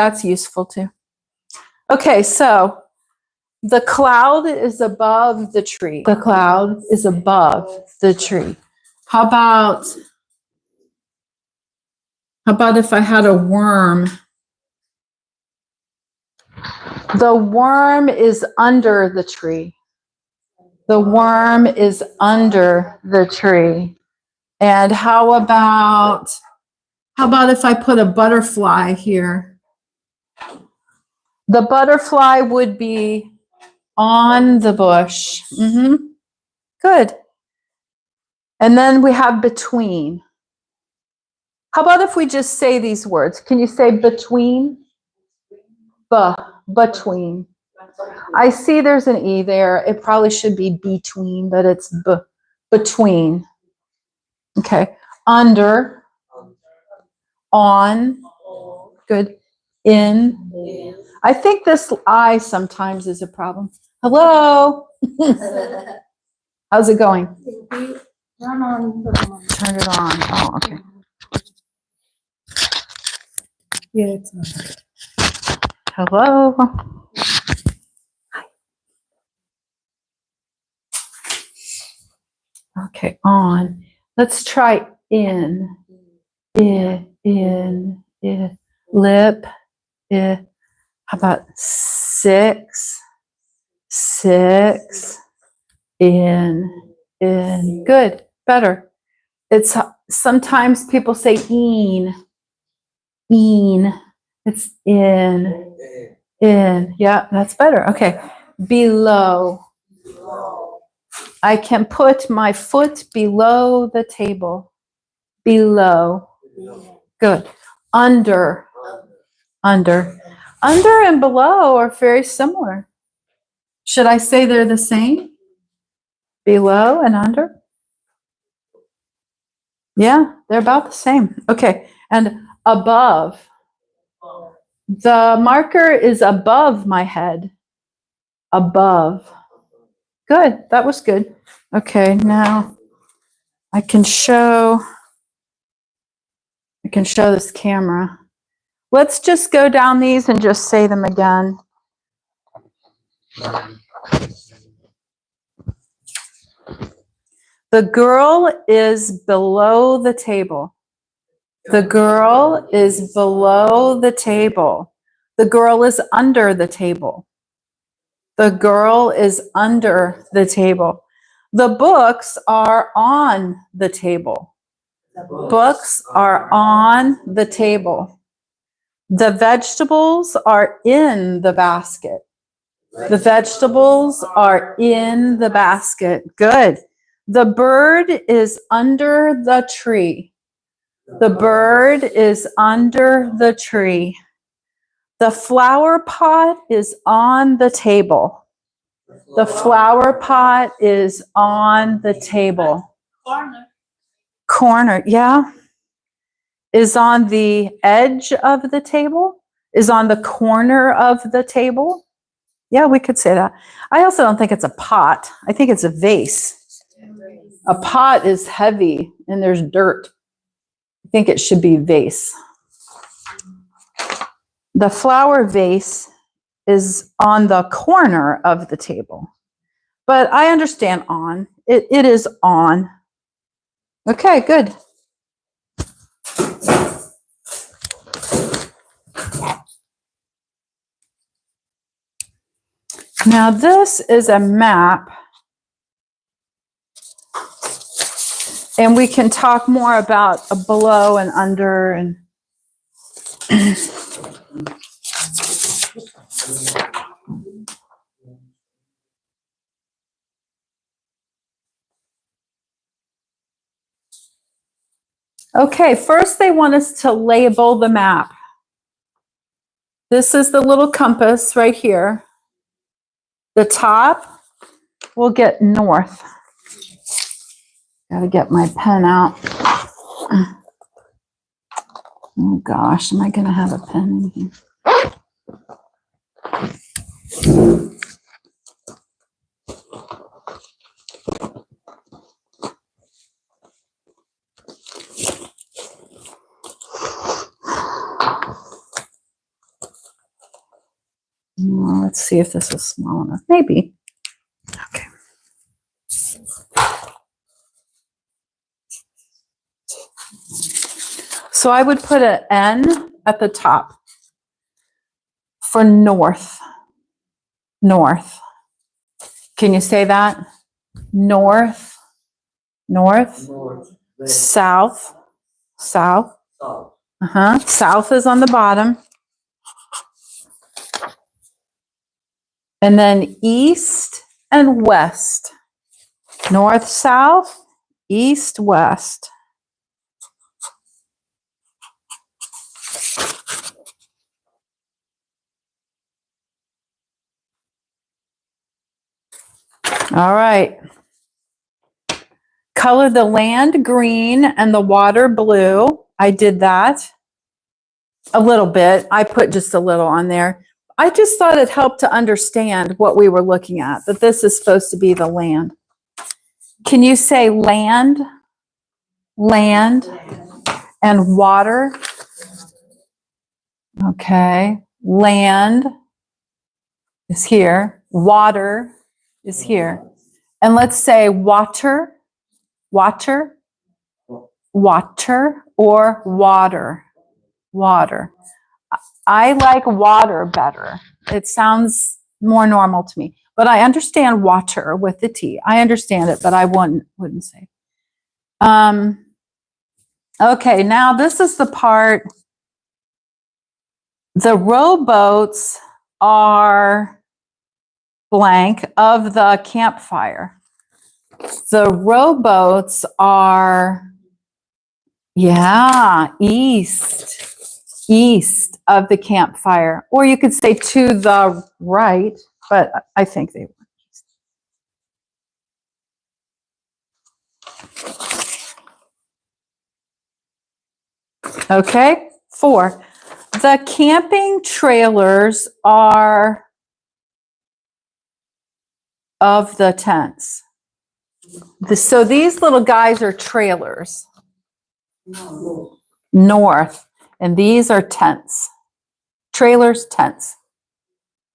That's useful too. Okay, so the cloud is above the tree. The cloud is above the tree. How about if I had a worm? The worm is under the tree. The worm is under the tree. And how about if I put a butterfly here? The butterfly would be on the bush. Good. And then we have between. How about if we just say these words? Can you say between? Between. I see there's an E there. It probably should be between, but it's between. Okay. Under. On. Good. In. I think this I sometimes is a problem. Hello. How's it going? Turn it on. Oh, okay. Yeah, it's on. Hello. Okay, on. Let's try in. In. Lip. How about 6? 6. In. Good. Better. It's sometimes people say een. It's in. Yeah, that's better. Okay. Below. I can put my foot below the table. Below. Good. Under. Under and below are very similar. Should I say they're the same? Below and under? Yeah, they're about the same. Okay. And above. The marker is above my head. Above. Good. That was good. Okay, now I can show this camera. Let's just go down these and just say them again. The girl is below the table. The girl is below the table. The girl is under the table. The girl is under the table. The books are on the table. Books are on the table. The vegetables are in the basket. The vegetables are in the basket. Good. The bird is under the tree. The bird is under the tree. The flower pot is on the table. The flower pot is on the table. Corner, yeah. Is on the edge of the table. Is on the corner of the table. Yeah, we could say that. I also don't think it's a pot. I think it's a vase. A pot is heavy and there's dirt. I think it should be vase. The flower vase is on the corner of the table. But I understand on. It is on. Okay, good. Now this is a map. And we can talk more about a below and under and okay, first they want us to label the map. This is the little compass right here. The top, we'll get north. Gotta get my pen out. Oh gosh, am I gonna have a pen in here? Let's see if this is small enough. Maybe. Okay. So I would put an N at the top for north. North. Can you say that? North. North. North. West. South. South. South. South is on the bottom. And then east and west. North, south, east, west. All right. Color the land green and the water blue. I did that a little bit. I put just a little on there. I just thought it helped to understand what we were looking at, that this is supposed to be the land. Can you say land, land, and water? Okay. Land is here. Water is here. And let's say water, water, water, or water, water. I like water better. It sounds more normal to me, but I understand water with the T. I understand it, but I wouldn't say. Okay, now this is the part. The rowboats are blank of the campfire. The rowboats are, yeah, east of the campfire. Or you could say to the right, but I think they were east. Okay, 4. The camping trailers are of the tents. So these little guys are trailers. No. North. And these are tents. Trailers, tents.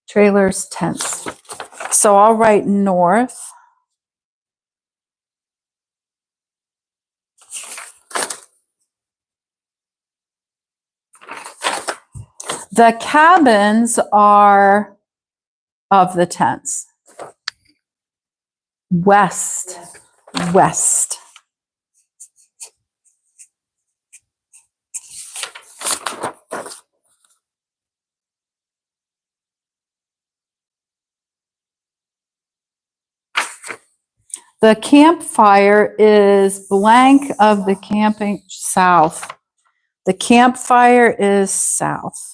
Trailers, tents. So I'll write north. The cabins are of the tents. West. West. The campfire is blank of the camping south. The campfire is south.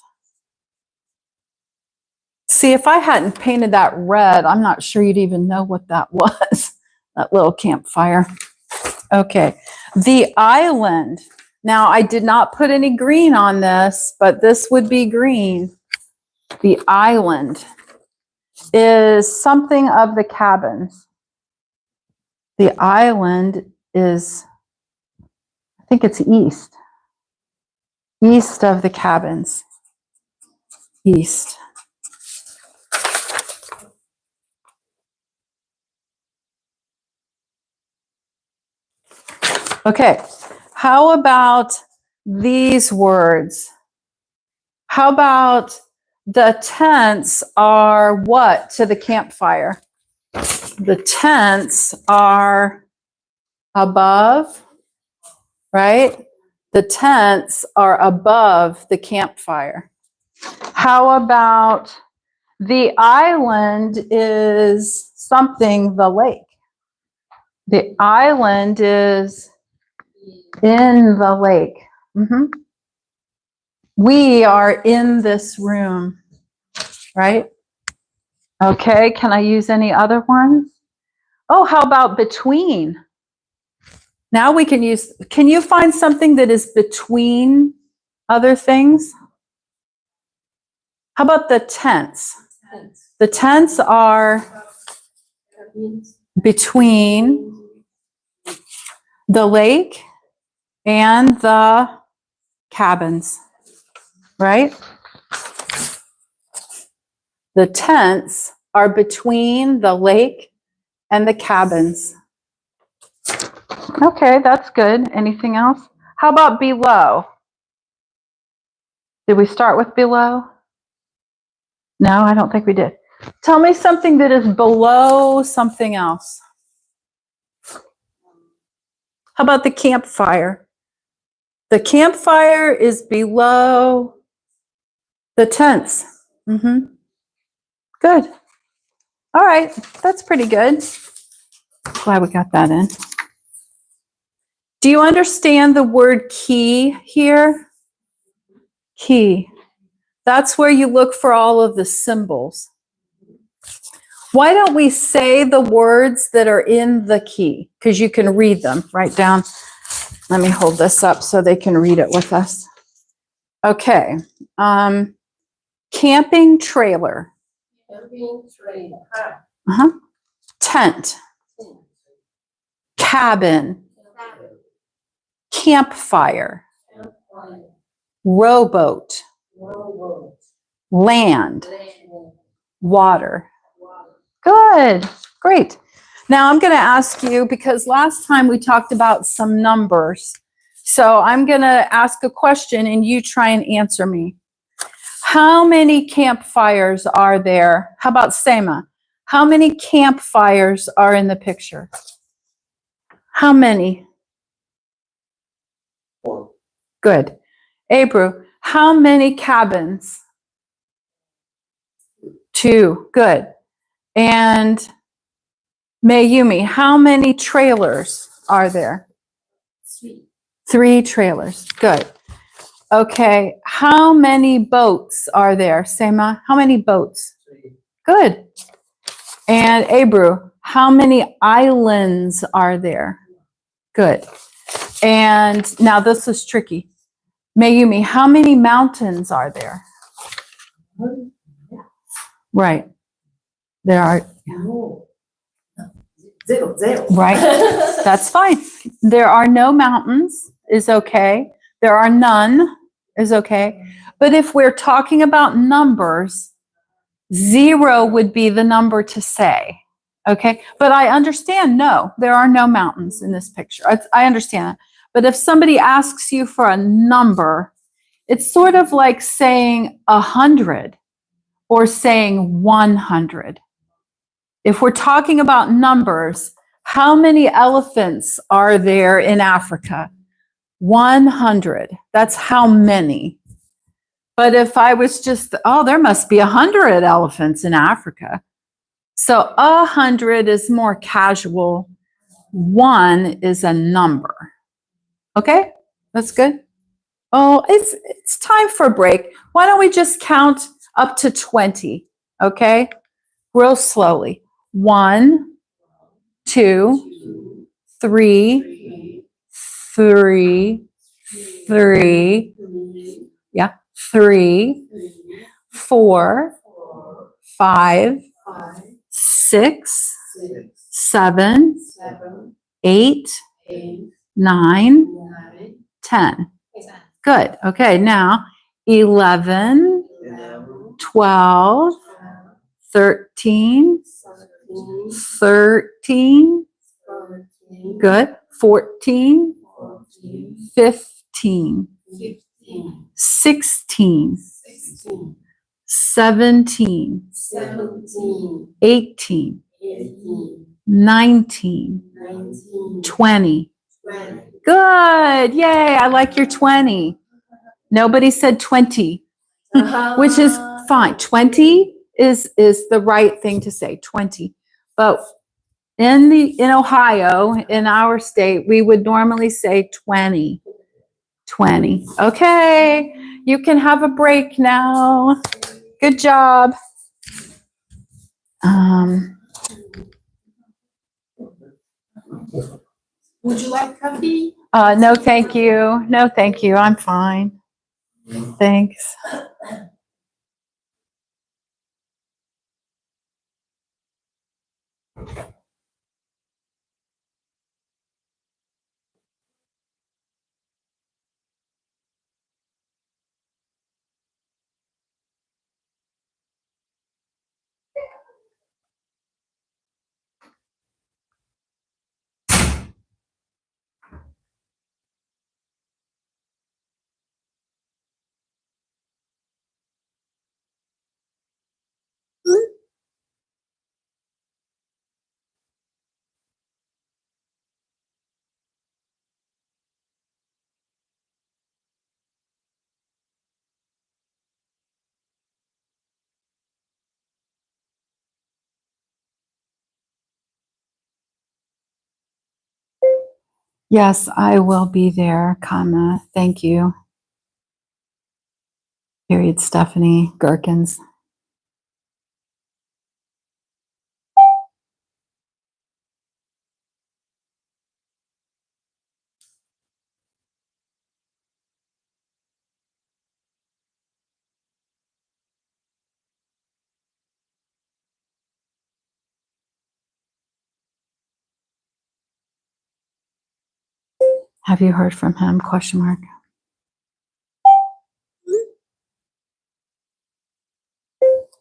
See, if I hadn't painted that red, I'm not sure you'd even know what that was, that little campfire. Okay, the island. Now, I did not put any green on this, but this would be green. The island is something of the cabins. The island is, I think it's east. East of the cabins. East. Okay, how about these words? How about the tents are what to the campfire? The tents are above, right? The tents are above the campfire. How about the island is something the lake? The island is in the lake. We are in this room, right? Okay, can I use any other ones? Oh, how about between? Now we can use, can you find something that is between other things? How about the tents? The tents are between the lake and the cabins, right? The tents are between the lake and the cabins. Okay, that's good. Anything else? How about below? Did we start with below? No, I don't think we did. Tell me something that is below something else. How about the campfire? The campfire is below the tents. Good. All right, that's pretty good. Glad we got that in. Do you understand the word key here? Key. That's where you look for all of the symbols. Why don't we say the words that are in the key? Because you can read them. Write down. Let me hold this up so they can read it with us. Okay. Camping trailer. Tent. Cabin. Campfire. Rowboat. Land. Water. Good. Great. Now I'm going to ask you, because last time we talked about some numbers. So I'm going to ask a question and you try and answer me. How many campfires are there? How about Sema? How many campfires are in the picture? How many? 4. Good. Abru, how many cabins? 2. Good. And Mayumi, how many trailers are there? 3. 3 trailers. Good. Okay. How many boats are there? Sema, how many boats? 3. Good. And Abru, how many islands are there? Good. And now this is tricky. Mayumi, how many mountains are there? Right. There are. No. 0, 0. Right. That's fine. There are no mountains is okay. There are none is okay. But if we're talking about numbers, 0 would be the number to say. Okay. But I understand, no, there are no mountains in this picture. I understand that. But if somebody asks you for a number, it's sort of like saying 100 or saying 100. If we're talking about numbers, how many elephants are there in Africa? 100. That's how many. But if I was just, oh, there must be 100 elephants in Africa. So 100 is more casual. 1 is a number. Okay, that's good. Oh, it's time for a break. Why don't we just count up to 20? Okay, real slowly. 1, 2, 3, 3, 3, yeah, 3, 4, 5, 6, 7, 8, 9, 10. Good. Okay, now 11, 12, 13, 13. Good. 14, 15, 16, 17, 18, 19, 20. Good. Yay. I like your 20. Nobody said 20, which is fine. 20 is the right thing to say, 20. But in Ohio, in our state, we would normally say 20. 20. Okay. You can have a break now. Good job. Would you like coffee? No, thank you. No, thank you. I'm fine. Thanks. Yes, I will be there, comma. Thank you. Period, Stephanie Gherkins. Have you heard from him? Question mark.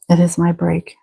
It is my break.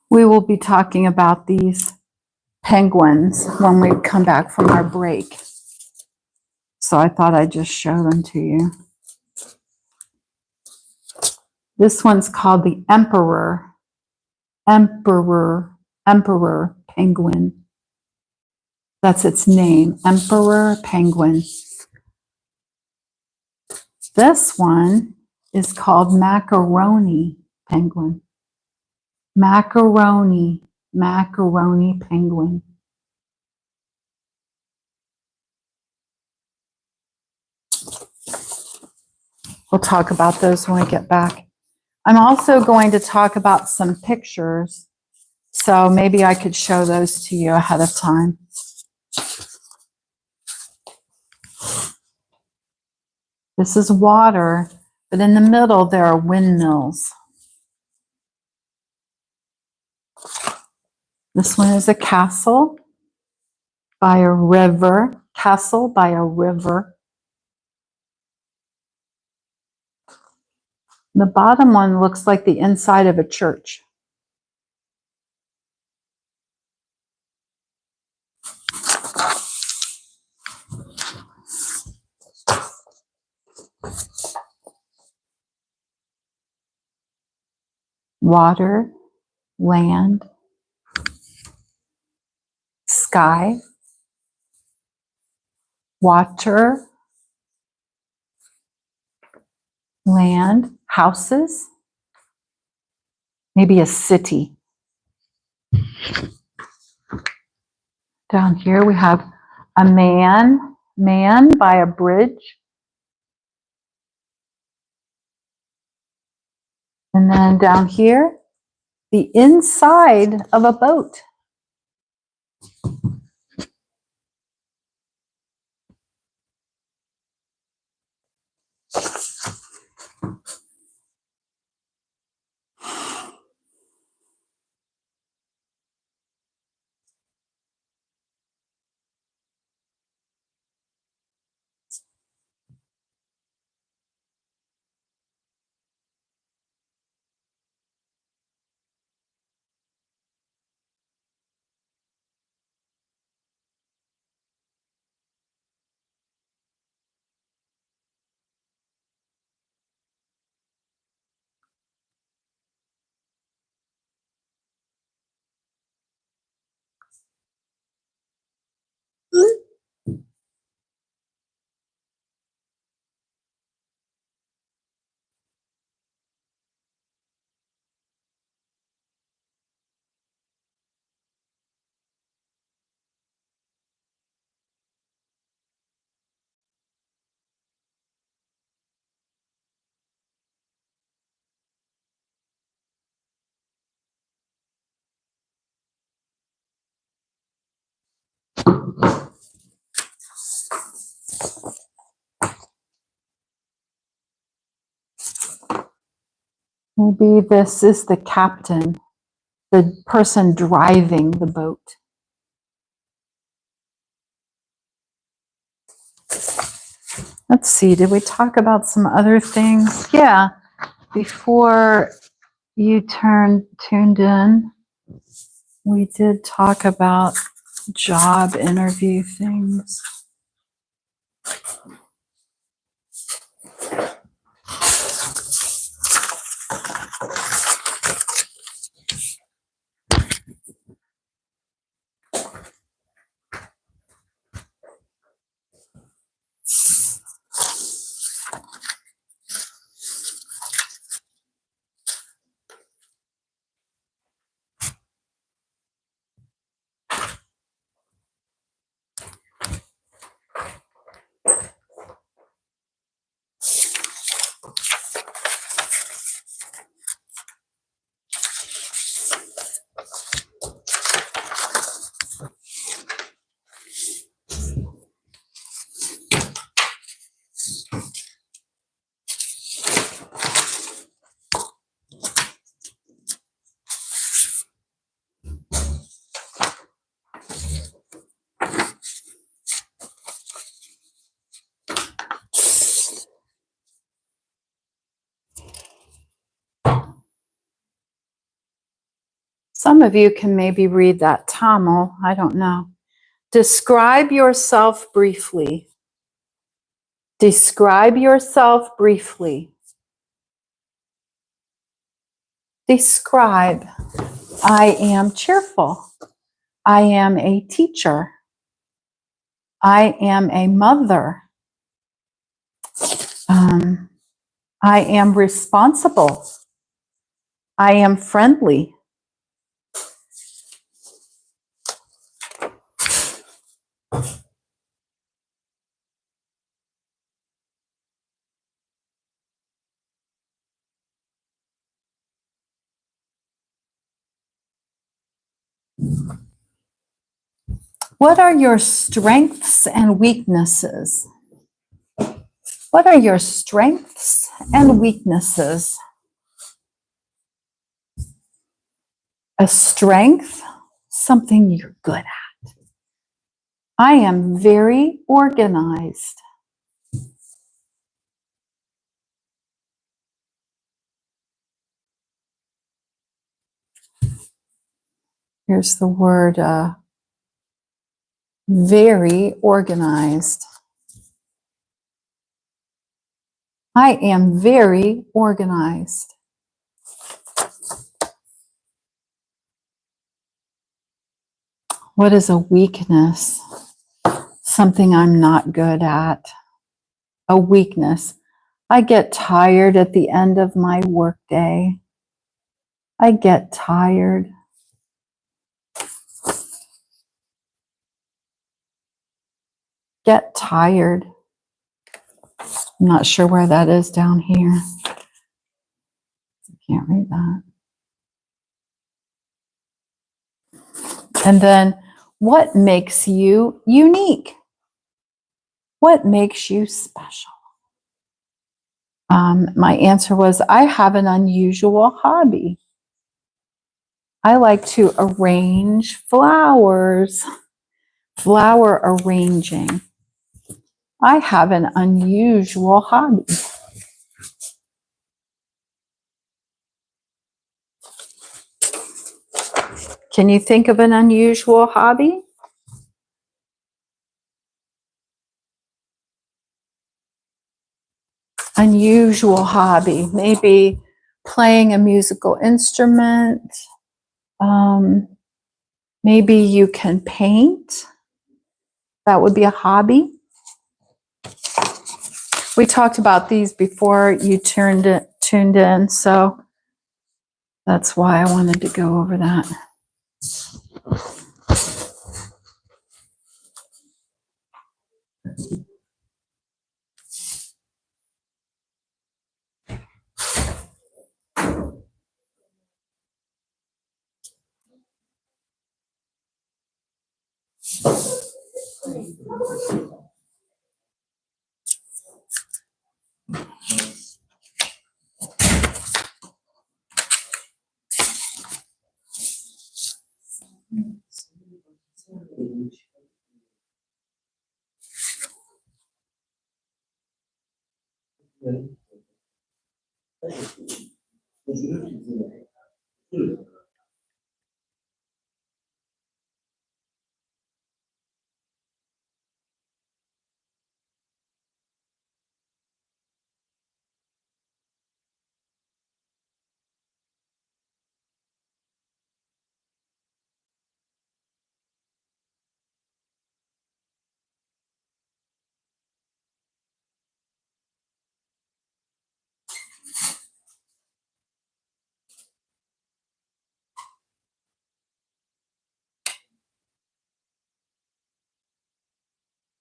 We will be talking about these penguins when we come back from our break. So I thought I'd just show them to you. This one's called the Emperor penguin. That's its name, Emperor penguin. This one is called Macaroni penguin. Macaroni penguin. We'll talk about those when we get back. I'm also going to talk about some pictures, so maybe I could show those to you ahead of time. This is water, but in the middle there are windmills. This one is a castle by a river. Castle by a river. The bottom one looks like the inside of a church. Water, land, sky, water, land, houses, maybe a city. Down here we have a man by a bridge. And then down here, the inside of a boat. Maybe this is the captain, the person driving the boat. Let's see, did we talk about some other things? Yeah, before you tuned in, we did talk about job interview things. Some of you can maybe read that Tamil, I don't know. Describe yourself briefly. Describe yourself briefly. Describe. I am cheerful. I am a teacher. I am a mother. I am responsible. I am friendly. What are your strengths and weaknesses? What are your strengths and weaknesses? A strength, something you're good at. I am very organized. Here's the word very organized. I am very organized. What is a weakness? Something I'm not good at. A weakness. I get tired at the end of my workday. I get tired. Get tired. I'm not sure where that is down here. I can't read that. And then, what makes you unique? What makes you special? My answer was, I have an unusual hobby. I like to arrange flowers. Flower arranging. I have an unusual hobby. Can you think of an unusual hobby? Unusual hobby. Maybe playing a musical instrument. Maybe you can paint. That would be a hobby. We talked about these before you tuned in, so that's why I wanted to go over that.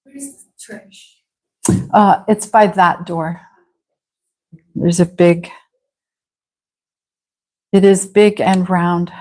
Where's the trash? It's by that door. There's a big, it is big and round.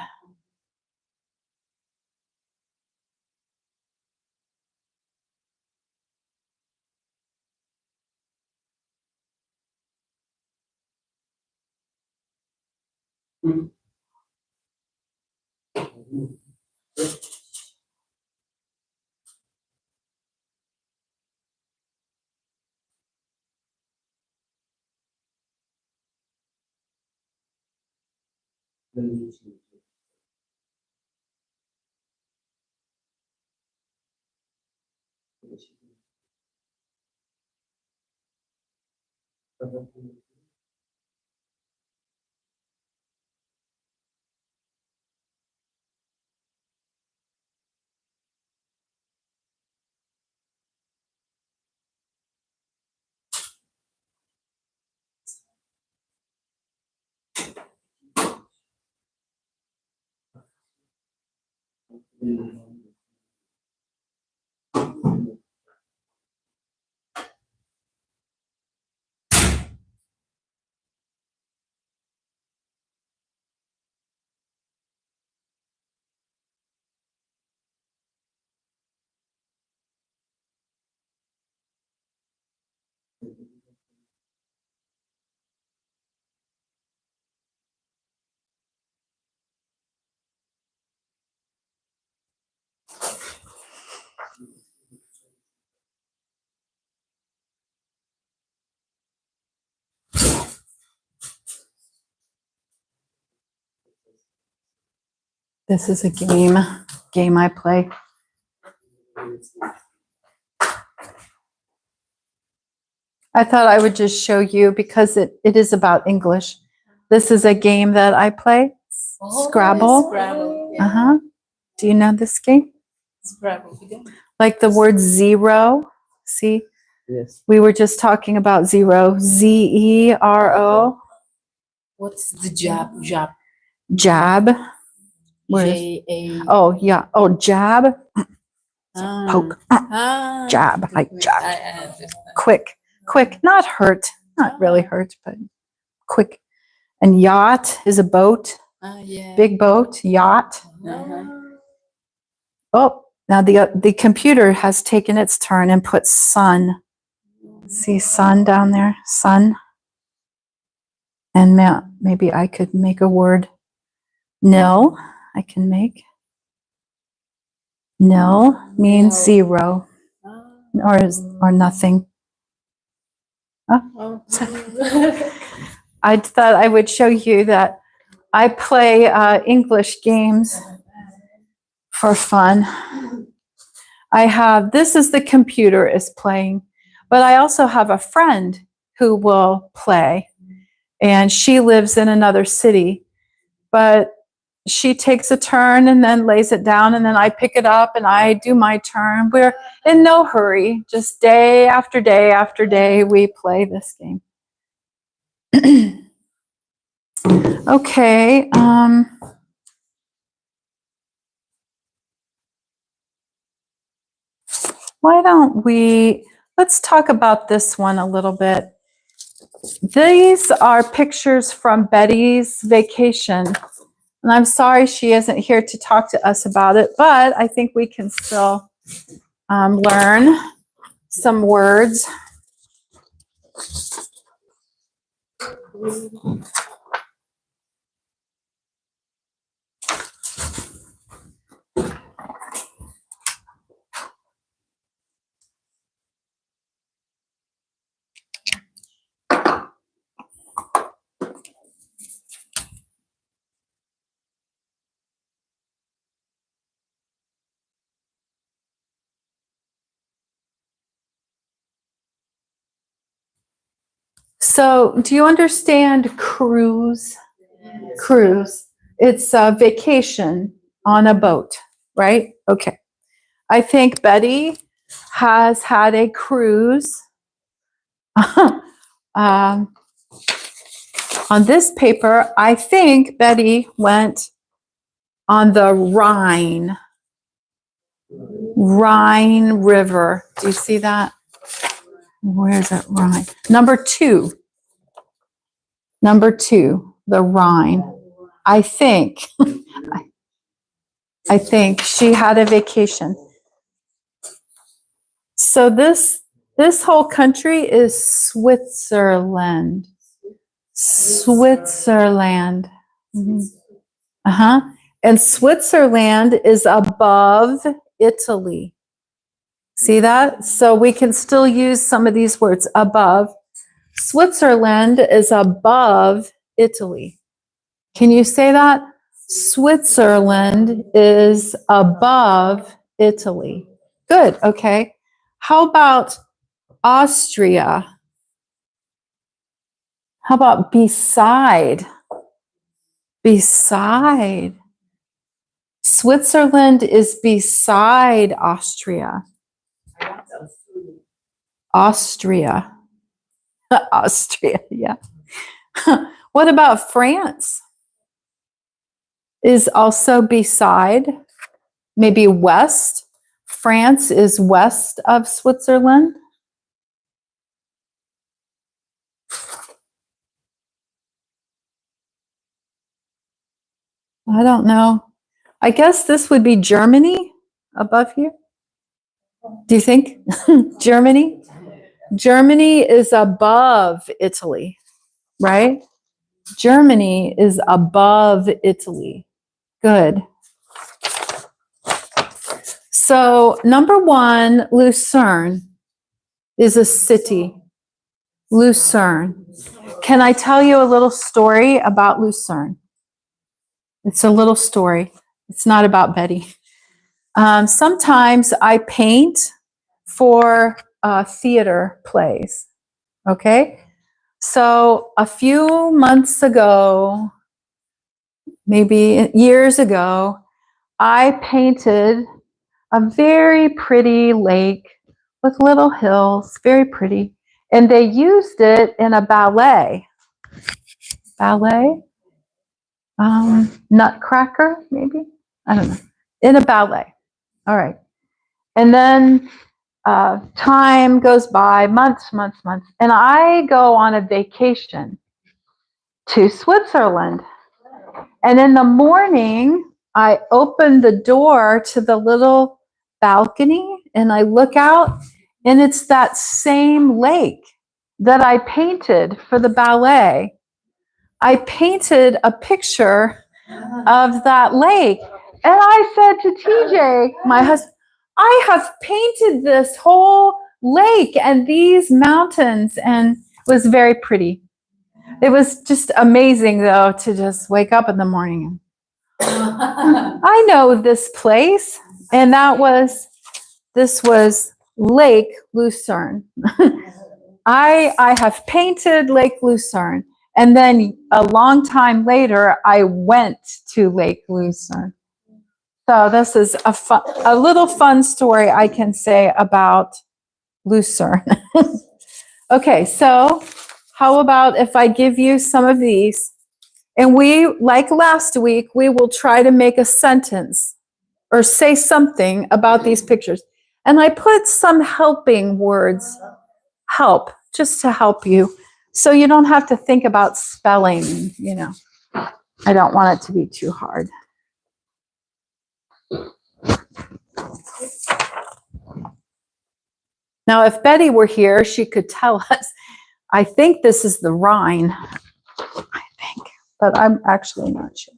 This is a game I play. I thought I would just show you because it is about English. This is a game that I play. Scrabble. Scrabble. Uh-huh. Do you know this game? Scrabble. Like the word zero. See? Yes. We were just talking about zero. Z-E-R-O. What's the jab? Jab. Jab. Where's- J-A. Oh, yeah. Oh, jab. Ah. Poke. Ah. Jab. Like jab. I understand. Quick. Quick. Not hurt. Not really hurt, but quick. And yacht is a boat. Ah, yeah. Big boat. Yacht. Uh-huh. Oh, now the computer has taken its turn and put sun. See sun down there? Sun. And maybe I could make a word. Nil, I can make. Nil means Nil. zero or nothing. Oh. I thought I would show you that I play English games for fun. This is the computer is playing, but I also have a friend who will play, and she lives in another city, but she takes a turn and then lays it down, and then I pick it up and I do my turn. We're in no hurry, just day after day after day, we play this game. Okay. Why don't let's talk about this one a little bit. These are pictures from Betty's vacation. And I'm sorry she isn't here to talk to us about it, but I think we can still learn some words. So, do you understand cruise? Cruise. It's a vacation on a boat, right? Okay. I think Betty has had a cruise. On this paper, I think Betty went on the Rhine River. Do you see that? Where's that Rhine? Number two, the Rhine. I think, I think she had a vacation. So this whole country is Switzerland. Switzerland. Uh-huh. And Switzerland is above Italy. See that? So we can still use some of these words above. Switzerland is above Italy. Can you say that? Switzerland is above Italy. Good. Okay. How about Austria? How about beside? Beside. Switzerland is beside Austria. Austria. Austria, yeah. What about France? Is also beside, maybe west. France is west of Switzerland. I don't know. I guess this would be Germany above here. Do you think? Germany? Germany is above Italy, right? Germany is above Italy. Good. So, number one, Lucerne is a city. Lucerne. Can I tell you a little story about Lucerne? It's a little story. It's not about Betty. Sometimes I paint for theater plays. Okay? So a few months ago, maybe years ago, I painted a very pretty lake with little hills, very pretty. And they used it in a ballet. Ballet? Nutcracker, maybe? I don't know. In a ballet. All right. And then time goes by, months, and I go on a vacation to Switzerland. And in the morning, I open the door to the little balcony and I look out, and it's that same lake that I painted for the ballet. I painted a picture of that lake. And I said to TJ, my husband, I have painted this whole lake and these mountains, and it was very pretty. It was just amazing, though, to just wake up in the morning. I know this place, and this was Lake Lucerne. I have painted Lake Lucerne, and then a long time later, I went to Lake Lucerne. So this is a little fun story I can say about Lucerne. Okay, so how about if I give you some of these, and we, like last week, we will try to make a sentence or say something about these pictures. And I put some helping words, help, just to help you, so you don't have to think about spelling, you know. I don't want it to be too hard. Now, if Betty were here, she could tell us. I think this is the Rhine. I think, but I'm actually not sure.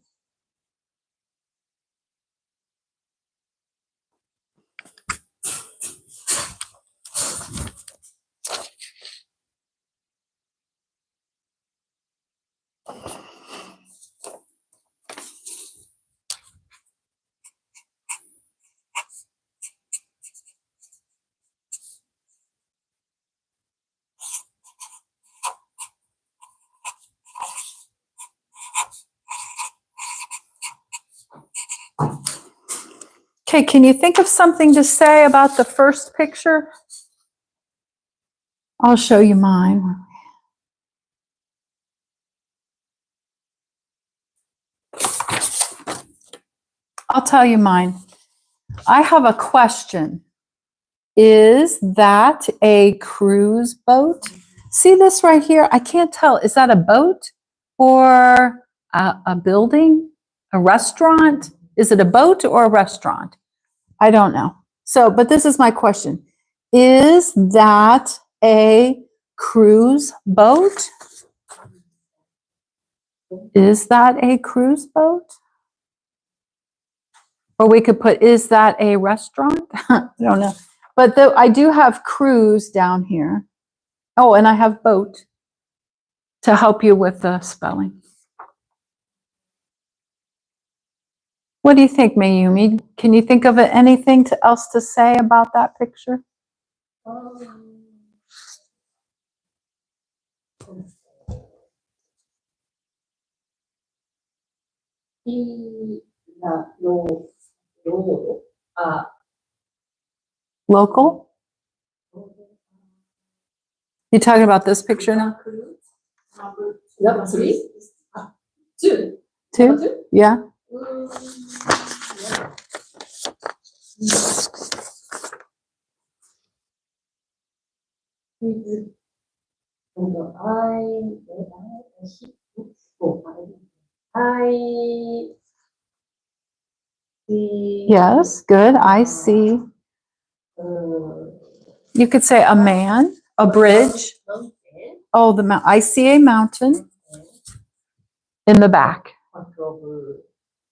Okay, can you think of something to say about the first picture? I'll show you mine. I'll tell you mine. I have a question. Is that a cruise boat? See this right here? I can't tell. Is that a boat or a building? A restaurant? Is it a boat or a restaurant? I don't know. So, but this is my question. Is that a cruise boat? Is that a cruise boat? Or we could put, is that a restaurant? I don't know. But I do have cruise down here. Oh, and I have boat to help you with the spelling. What do you think, Mayumi? Can you think of anything else to say about that picture? Local? You talking about this picture now? Number three? Two. Two? Two? Yeah. I see. Yes, good. I see. You could say a man, a bridge. Oh, the mount. I see a mountain in the back.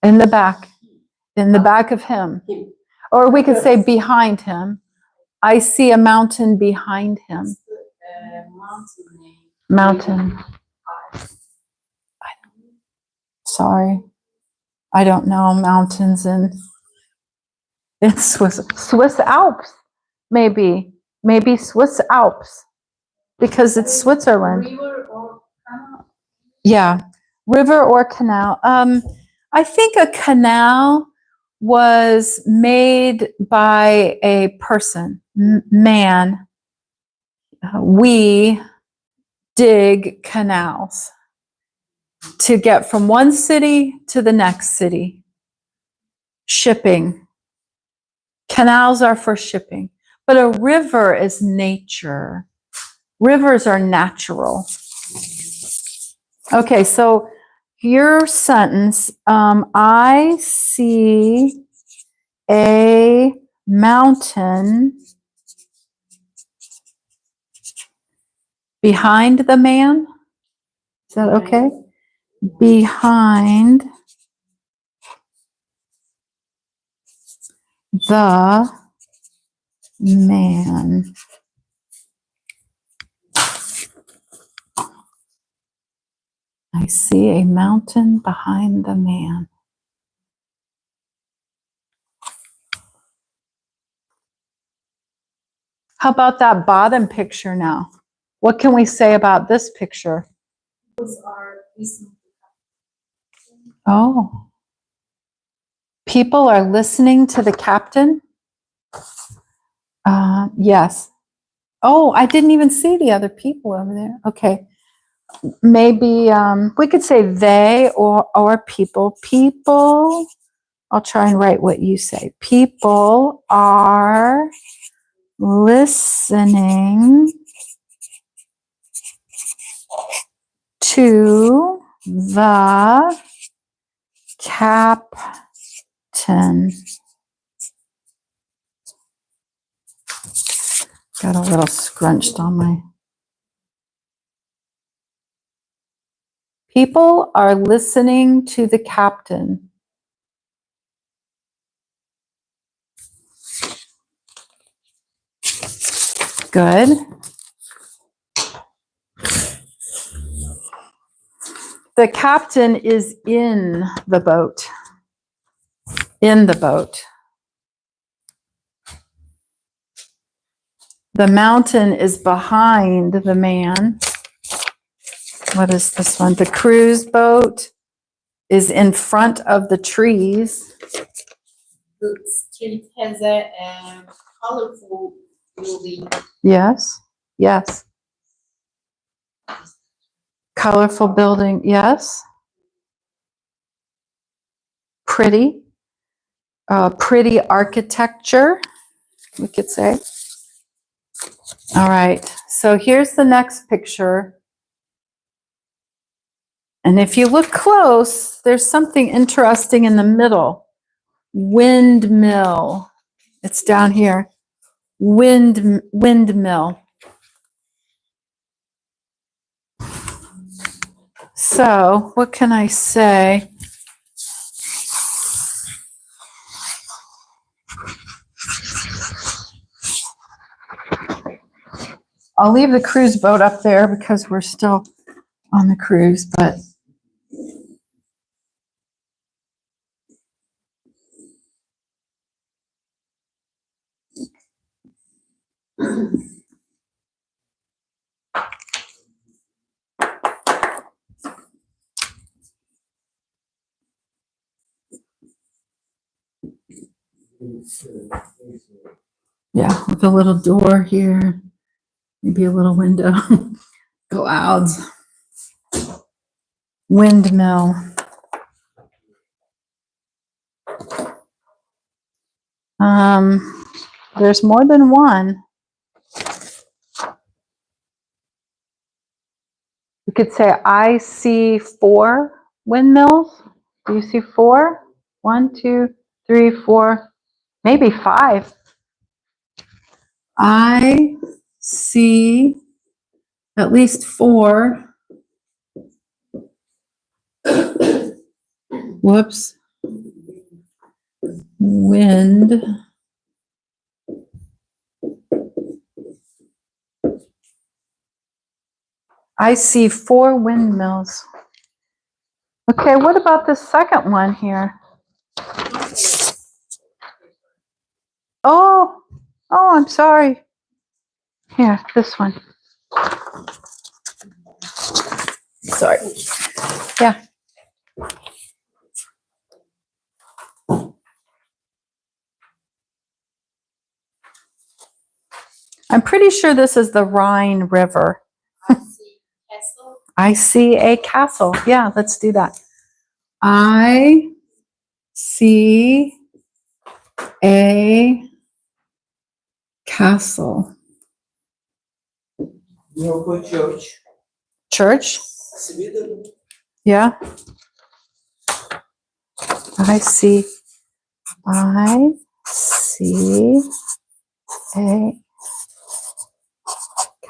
In the back. In the back of him. Or we could say behind him. I see a mountain behind him. Mountain. Sorry. I don't know mountains in Swiss Alps. Maybe Swiss Alps because it's Switzerland. River or canal? Yeah, river or canal. I think a canal was made by a person, man. We dig canals to get from one city to the next city. Shipping. Canals are for shipping, but a river is nature. Rivers are natural. Okay, so your sentence, I see a mountain behind the man. Is that okay? Behind the man. I see a mountain behind the man. How about that bottom picture now? What can we say about this picture? Those are listening. Oh. People are listening to the captain? Yes. Oh, I didn't even see the other people over there. Okay. Maybe we could say they or people. People, I'll try and write what you say. People are listening to the captain. Got a little scrunched on my. People are listening to the captain. Good. The captain is in the boat. In the boat. The mountain is behind the man. What is this one? The cruise boat is in front of the trees. The street has a colorful building. Yes, yes. Colorful building, yes. Pretty. Pretty architecture, we could say. All right, so here's the next picture. And if you look close, there's something interesting in the middle. Windmill. It's down here. Windmill. So, what can I say? I'll leave the cruise boat up there because we're still on the cruise, but yeah, with a little door here, maybe a little window. Clouds. Windmill. There's more than one. You could say, I see 4 windmills. Do you see 4? 1, 2, 3, 4, maybe 5. I see at least 4. Whoops. Wind. I see 4 windmills. Okay, what about the second one here? Oh, I'm sorry. Here, this one. Sorry. Yeah. I'm pretty sure this is the Rhine River. Castle. I see a castle. Yeah, let's do that. I see a castle. Church. Church? Sweden. Yeah. I see a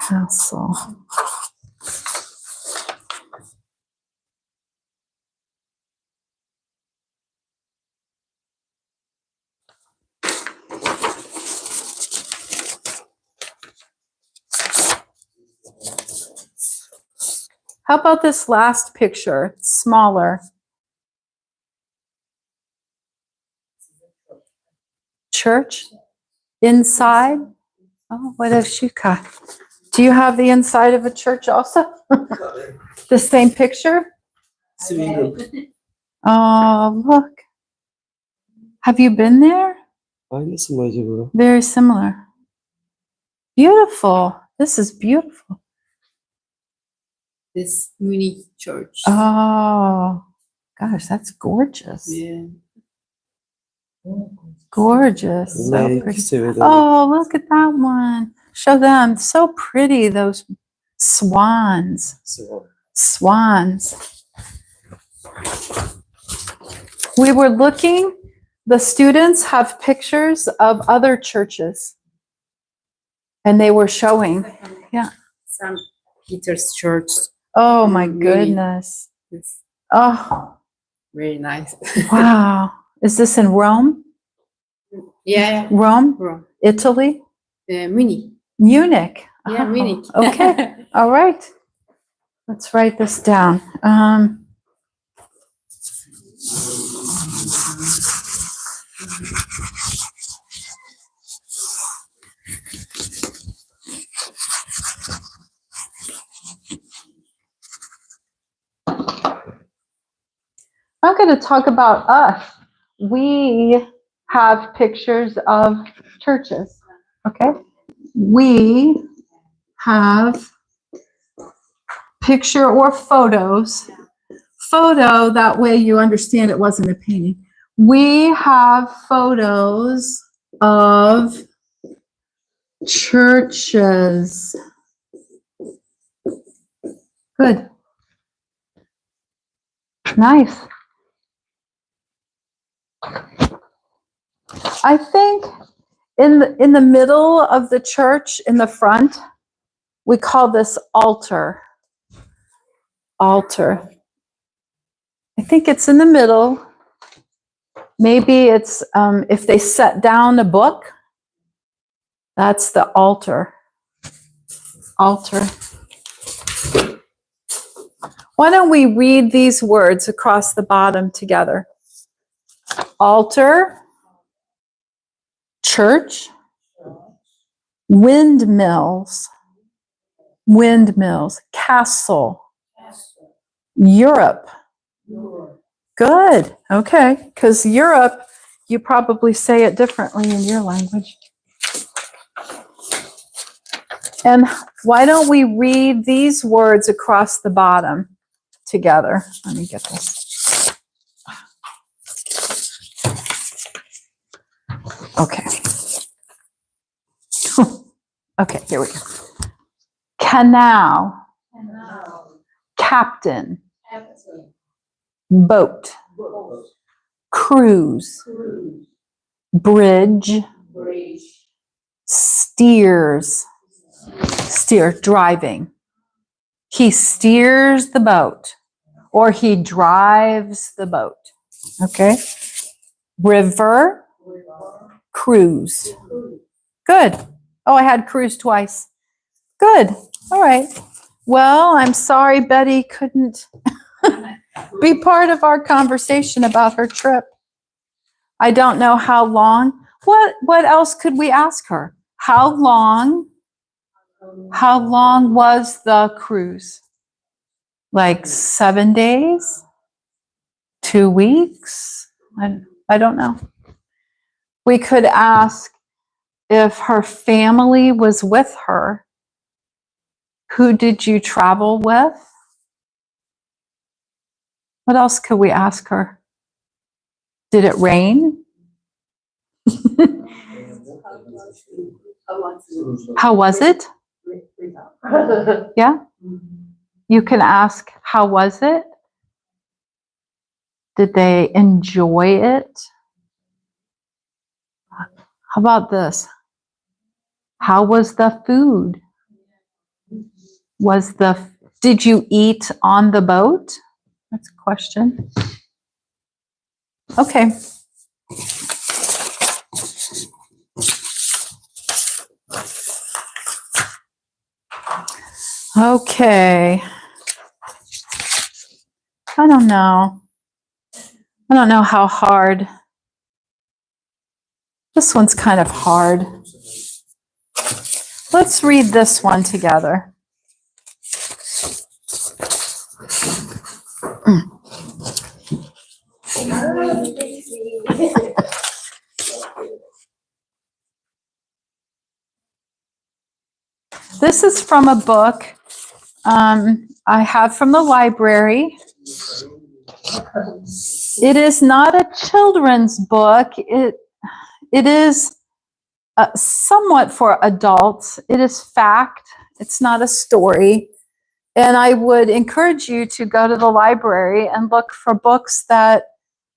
castle. How about this last picture? Smaller. Church? Inside? Oh, what has she got? Do you have the inside of a church also? The same picture? Sweden. Oh, look. Have you been there? Aynısı mı acaba? Very similar. Beautiful. This is beautiful. This Munich church. Oh, gosh, that's gorgeous. Yeah. Gorgeous. So Bunlar pretty. ikisi evet. Oh, look at that one. Show them. So pretty, those swans. Swans. We were looking, the students have pictures of other churches. And they were showing. St. Peter's Church. Oh my Really? goodness. It's Oh, very nice. wow. Is this in Rome? Yeah, Rome? Rome. Italy? Munich. Munich? Yeah, Oh, Munich. Okay. All right. Let's write this down. I'm going to talk about us. We have pictures of churches. Okay. We have picture or photos. Photo, that way you understand it wasn't a painting. We have photos of churches. Good. Nice. I think in the middle of the church, in the front, we call this altar. Altar. I think it's in the middle. Maybe it's if they set down a book, that's the altar. Altar. Why don't we read these words across the bottom together? Altar, church, windmills, windmills, castle, Europe. Good. Okay. Because Europe, you probably say it differently in your language. And why don't we read these words across the bottom together? Let me get this. Okay. Okay, here we go. Canal, captain, boat, cruise, bridge, steers, steer, driving. He steers the boat or he drives the boat. Okay. River, cruise. Good. Oh, I had cruise twice. Good. All right. Well, I'm sorry Betty couldn't be part of our conversation about her trip. I don't know how long. What else could we ask her? How long was the cruise? Like 7 days? 2 weeks? I don't know. We could ask if her family was with her. Who did you travel with? What else could we ask her? Did it rain? How was it? Yeah? You can ask, how was it? Did they enjoy it? How about this? How was the food? Did you eat on the boat? That's a question. Okay. Okay. I don't know. I don't know how hard. This one's kind of hard. Let's read this one together. This is from a book I have from the library. It is not a children's book. It is somewhat for adults. It is fact. It's not a story. And I would encourage you to go to the library and look for books that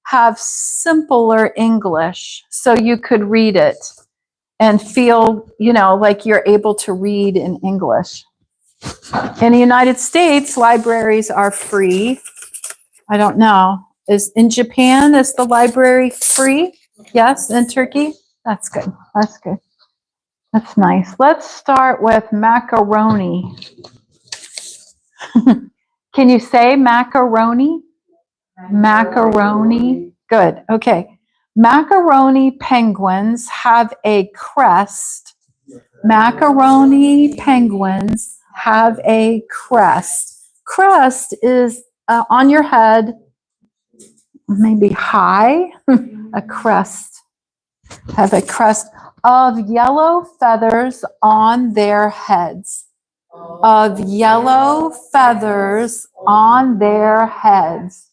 have simpler English so you could read it. and feel, like you're able to read in English. In the United States, libraries are free. I don't know. In Japan, is the library free? Yes, in Turkey? That's good. That's good. That's nice. Let's start with macaroni. Can you say macaroni? Macaroni. Good. Okay. Macaroni penguins have a crest. Macaroni penguins have a crest. Crest is on your head, maybe high, a crest. Have a crest of yellow feathers on their heads. Of yellow feathers on their heads.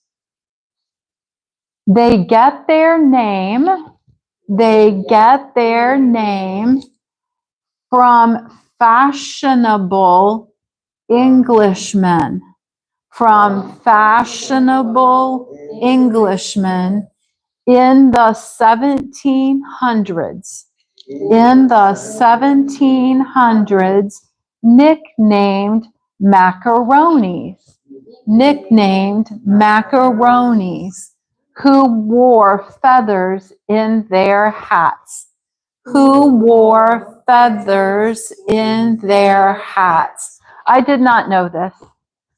They get their name from fashionable Englishmen. From fashionable Englishmen in the 1700s. In the 1700s, nicknamed macaronis. Nicknamed macaronis. Who wore feathers in their hats. Who wore feathers in their hats. I did not know this.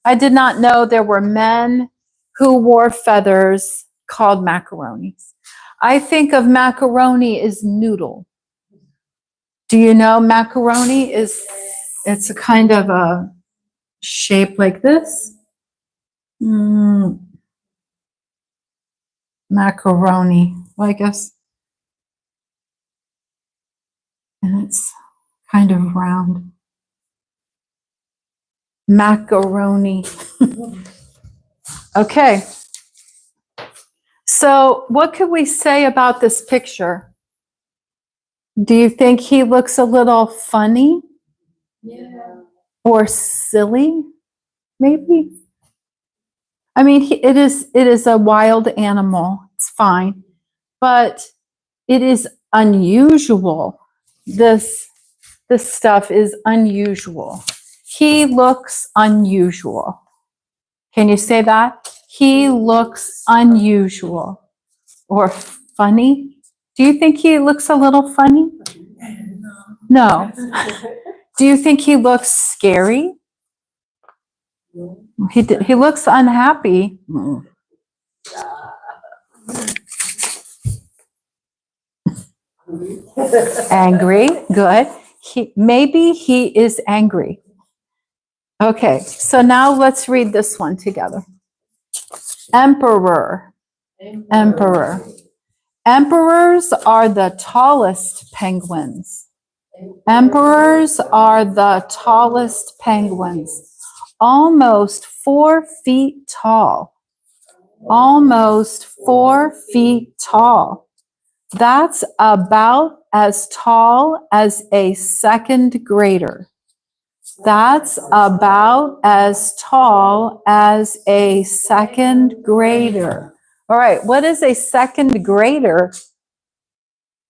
I did not know there were men who wore feathers called macaronis. I think of macaroni as noodle. Do you know macaroni it's a kind of a shape like this? Macaroni, well, I guess. And it's kind of round. Macaroni. Okay. So what could we say about this picture? Do you think he looks a little funny? Yeah. Or silly? Maybe? I mean, it is a wild animal. It's fine. But it is unusual. This stuff is unusual. He looks unusual. Can you say that? He looks unusual. Or funny. Do you think he looks a little funny? No. Do you think he looks scary? He looks unhappy. Angry. Good. Maybe he is angry. Okay, so now let's read this one together. Emperor. Emperor. Emperors are the tallest penguins. Emperors are the tallest penguins. Almost 4 feet tall. Almost 4 feet tall. That's about as tall as a second grader. That's about as tall as a second grader. All right, what is a second grader?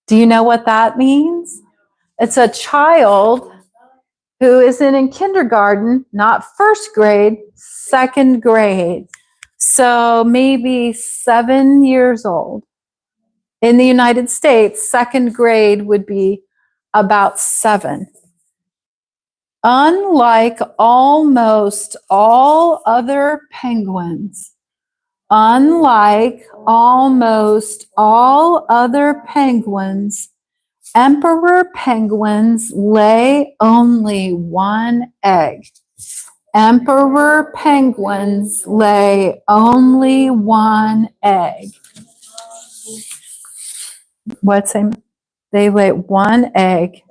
Do you know what that means? It's a child who isn't in kindergarten, not first grade, second grade. So maybe 7 years old. In the United States, second grade would be about 7. Unlike almost all other penguins, unlike almost all other penguins, emperor penguins lay only 1 egg. Emperor penguins lay only 1 egg. What's it? They lay 1 egg.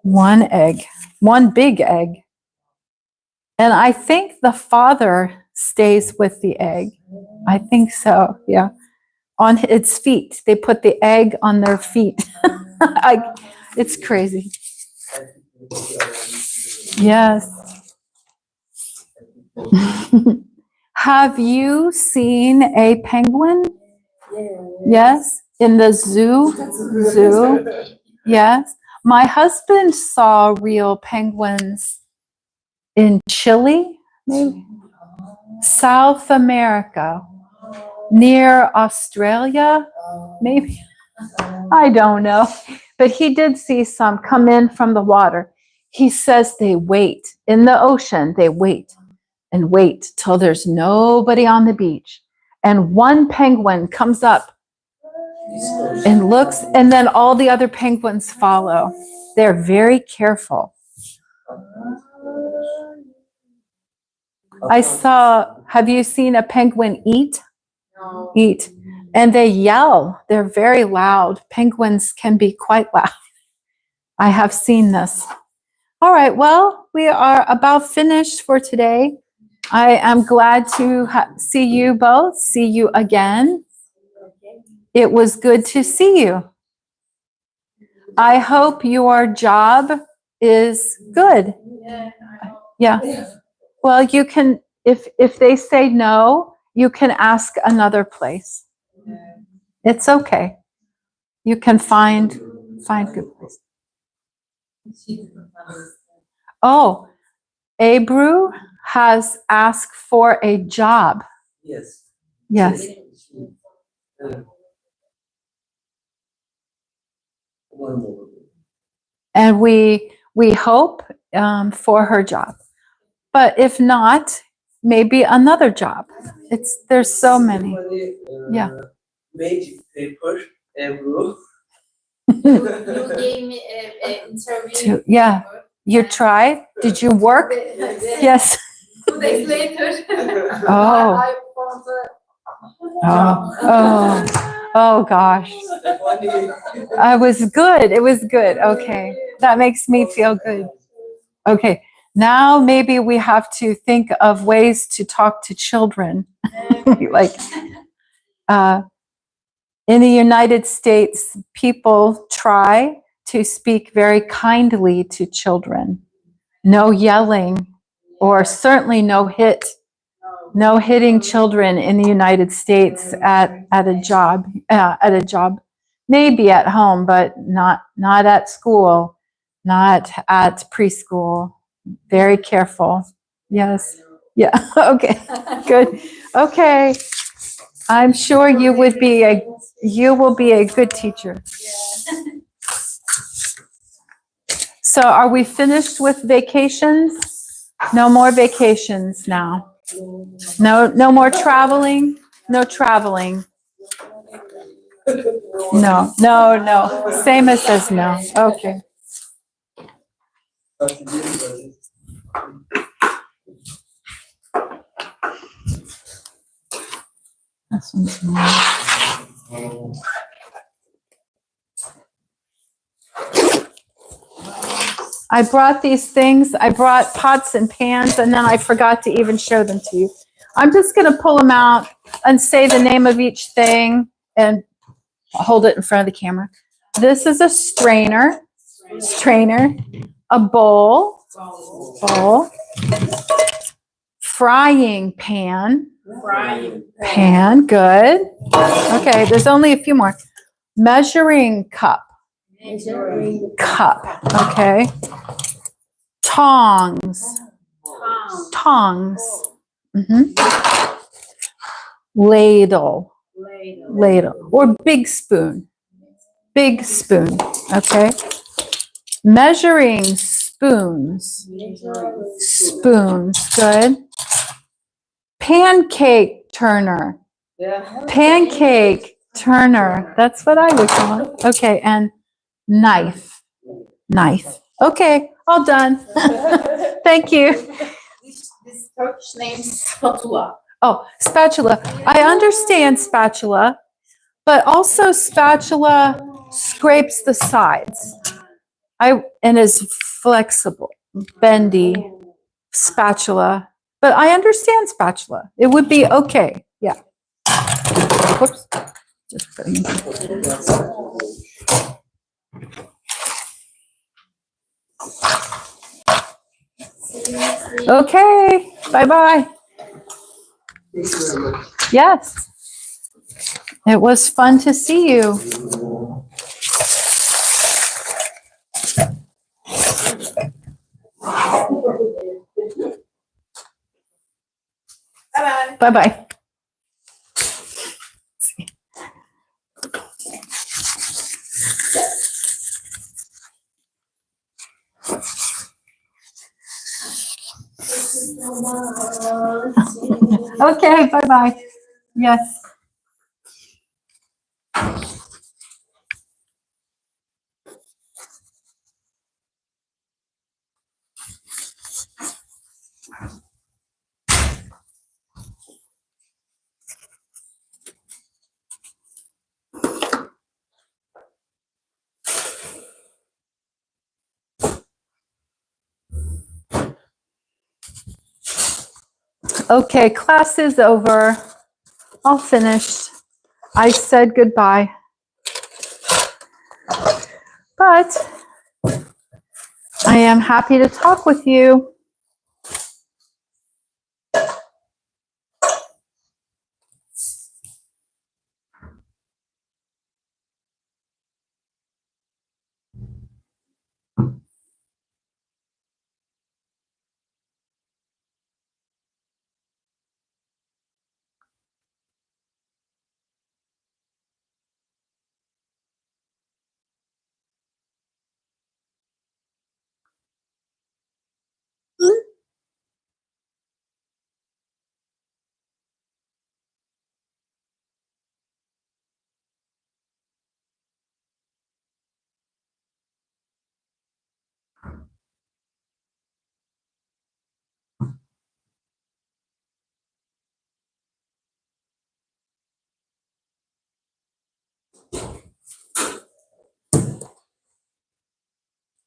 1 egg. 1 big egg. And I think the father stays with the egg. I think so, yeah. On its feet. They put the egg on their feet. It's crazy. Yes. Have you seen a penguin? Yes. In the zoo? Yes. My husband saw real penguins in Chile, maybe South America, near Australia, maybe. I don't know. But he did see some come in from the water. He says they wait in the ocean, they wait and wait till there's nobody on the beach. And one penguin comes up and looks, and then all the other penguins follow. They're very careful. Have you seen a penguin eat? No. Eat. And they yell. They're very loud. Penguins can be quite loud. I have seen this. All right, well, we are about finished for today. I am glad to see you both, see you again. It was good to see you. I hope your job is good. Yeah. Well, you can, if they say no, you can ask another place. It's okay. You can find good place. Oh, Abru has asked for a job. Yes. Yes. One more. And we hope for her job. But if not, maybe another job. There's so many. Yeah. Magic paper and blue. You gave me an interview. Yeah. You tried? Did you work? Yes. 2 days later. Oh. I found Oh gosh. I was good. It was good. Okay. That makes me feel good. Okay. Now maybe we have to think of ways to talk to children. Like in the United States, people try to speak very kindly to children. No yelling, or certainly no hitting children in the United States at a job, maybe at home, but not at school, not at preschool. Very careful. Yes. Yeah. Okay. Good. Okay. I'm sure you will be a good teacher. So are we finished with vacations? No more vacations now. No more traveling. No traveling. No. Same as says no. Okay. This one's more. I brought these things. I brought pots and pans, and then I forgot to even show them to you. I'm just going to pull them out and say the name of each thing and hold it in front of the camera. This is a strainer, a bowl, frying pan, good. Okay, there's only a few more. Measuring cup, okay. Tongs. Mhm. Ladle, or big spoon, okay. Measuring spoons, good. Pancake turner, that's what I would call it. Okay, and knife. Okay, all done. Thank you. This Turkish name is spatula. Oh, spatula. I understand spatula, but also spatula scrapes the sides. And is flexible, bendy spatula. But I understand spatula. It would be okay. Yeah. Whoops. Just putting it. Okay. Bye-bye. Thank you very much. Yes. It was fun to see you. Bye-bye. Bye-bye. Okay, bye-bye. Yes. Okay, class is over. All finished. I said goodbye. But I am happy to talk with you.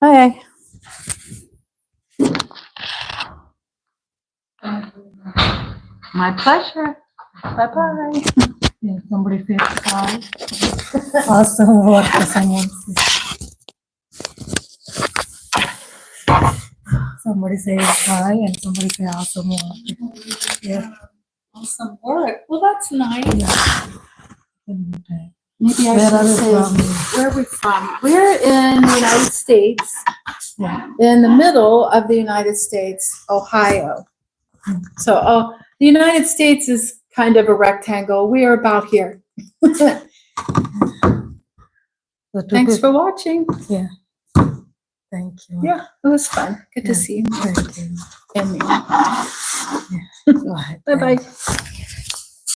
Hey. My pleasure. Bye-bye. Yeah, somebody says hi. Awesome work for someone. Somebody says hi and somebody say awesome work. Yeah. Awesome work. Well, that's nice. Maybe I Where should are you say, from? where are we from? We're in the United States, Yeah. in the middle of the United States, Ohio. So, the United States is kind of a rectangle. We are about here. The two Thanks people- for watching. Thank you. Yeah, it was fun. Good to Yeah. see you Thank you. and me. Go ahead. Bye-bye.